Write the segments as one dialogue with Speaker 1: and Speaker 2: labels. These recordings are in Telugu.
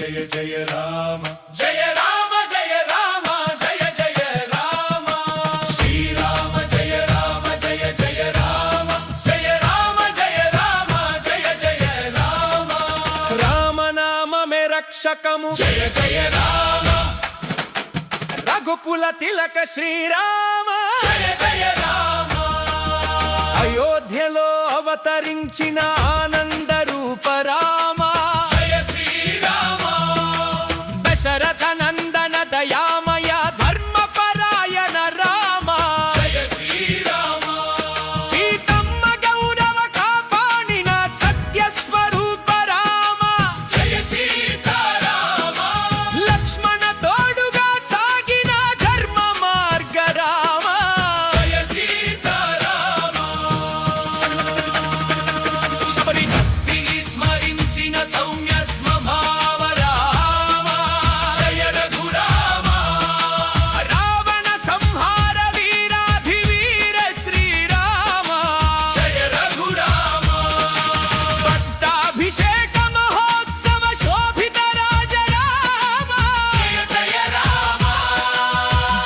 Speaker 1: జయ జయ రామ జయ రామ జయ రామ జయ జయ రామ శ్రీరామ జయ రామ జయ జయ రామ జయ రామ జయ రామ జయ జయ రామ
Speaker 2: రామనామమే రక్షకము
Speaker 1: జయ జయ రామ
Speaker 2: రఘుకుల తిలక శ్రీరామ
Speaker 1: జయ జయ రామ
Speaker 2: అయోధ్యలో అవతరించిన ఆనంద రూప రామ
Speaker 1: జయ శ్రీరామ
Speaker 2: దశరథ నందన దయామయ ధర్మపరాయణ రామ
Speaker 1: జయ శ్రీరామ
Speaker 2: సీతమ్మ గౌరవ కాపాడిన సత్య స్వరూప రామ
Speaker 1: జయ సీతారామ
Speaker 2: లక్ష్మణ తోడుగా సాగిన ధర్మ మార్గ రామ
Speaker 1: జయ సీతారామ
Speaker 2: శబరి
Speaker 1: భక్తిని స్మరించిన సౌమ్య స్వభావ రామ జయ రఘురామ
Speaker 2: రావణ సంహార వీరాధివీర శ్రీరామ
Speaker 1: జయ రఘురామ
Speaker 2: పట్టాభిషేక మహోత్సవ శోభిత రాజ రామ
Speaker 1: జయ జయ రామ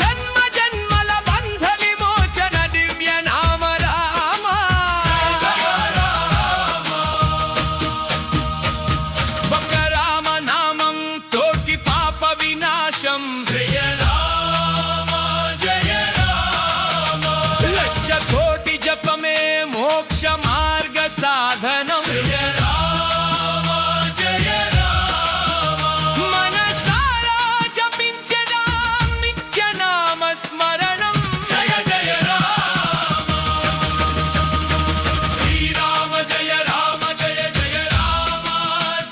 Speaker 2: జన్మ జన్మల బంధ విమోచన దివ్య నామ రామ
Speaker 1: జయ రామ
Speaker 2: ఒక్క రామ నామం తోటి పాప వినాశం
Speaker 1: జయ రామ జయ రామ
Speaker 2: లక్ష కోటి జపమే మోక్ష మార్గ సాధనం
Speaker 1: జయ రామ జయ రామ
Speaker 2: మనసారా జపించెదా నిత్య నామ స్మరణం
Speaker 1: జయ జయ రామ శ్రీరామ జయ రామ జయ జయ రామ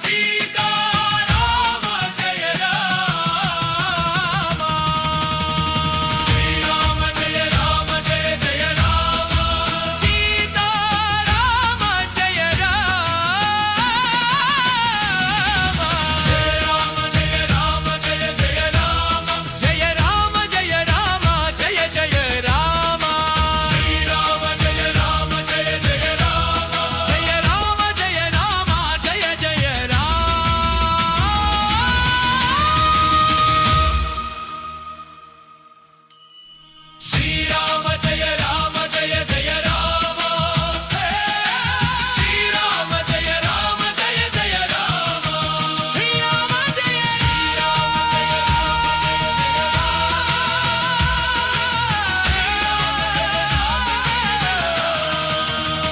Speaker 1: సీతారామ జయ రామ శ్రీరామ జయ రామ జయ జయ రామ
Speaker 2: సీతారామ జయ రామ
Speaker 1: జయ రామ జయ రామ జయ జయ రామ
Speaker 2: జయ రామ జయ రామ జయ జయ రామ
Speaker 1: శ్రీరామ జయ రామ జయ జయ రామ
Speaker 2: జయ రామ జయ రామ జయ జయ
Speaker 1: శ్రీరామ జయ రామ జయ జయ రామ శ్రీరామ జయ రామ జయ జయ రామ
Speaker 2: శ్రీరామ జయ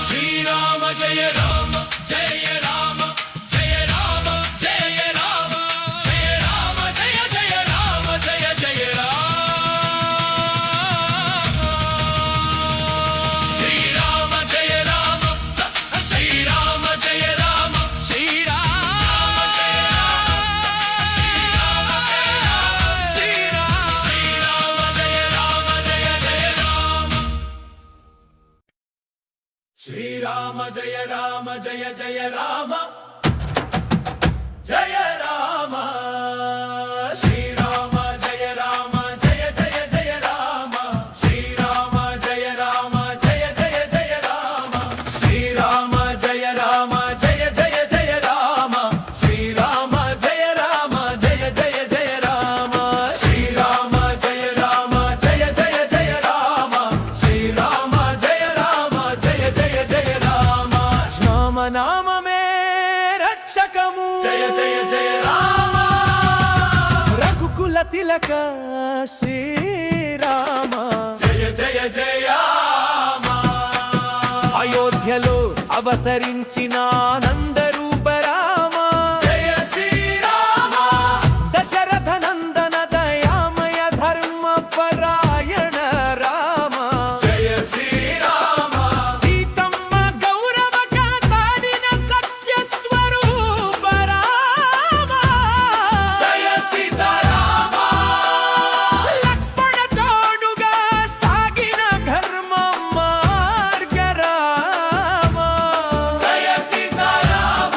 Speaker 1: శ్రీరామ జయ రామ జయ రామ జయ రామ జయ రామ జయ రామ జయ జయ రామ జయ జయ రామ శ్రీరామ జయ రామ శ్రీరామ జయ రామ
Speaker 2: శ్రీరామ జయ శ్రీరామ
Speaker 1: శ్రీరామ జయ రామ జయ జయ రామ శ్రీరామ జయ రామ జయ జయ రామ జయ రామ శ్రీరామ జయ రామ జయ జయ జయ రామ శ్రీరామ జయ రామ జయ జయ జయ రామ శ్రీరామ జయ రామ జయ జయ జయ రామ శ్రీరామ జయ రామ జయ జయ జయ రామ శ్రీరామ జయ రామ జయ జయ జయ రామ శ్రీరామ జయ రామ జయ జయ జయ రామ
Speaker 2: నామనామమే రక్షకము
Speaker 1: జయ జయ జయ రామ
Speaker 2: రఘుకుల తిలక శ్రీరామ
Speaker 1: జయ జయ జయ రామ
Speaker 2: అయోధ్యలో అవతరించిన ఆనంద రూప రామ
Speaker 1: జయ శ్రీరామ
Speaker 2: దశరథ నందన దయామయ ధర్మ పరాయణ రామ
Speaker 1: జయ శ్రీరామ
Speaker 2: సీతమ్మ గౌరవ కాపాడిన సత్య స్వరూప రామ
Speaker 1: జయ సీతారామ
Speaker 2: లక్ష్మణ తోడుగా సాగిన ధర్మ మార్గ రామ
Speaker 1: జయ సీతారామ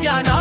Speaker 1: కావ్యానా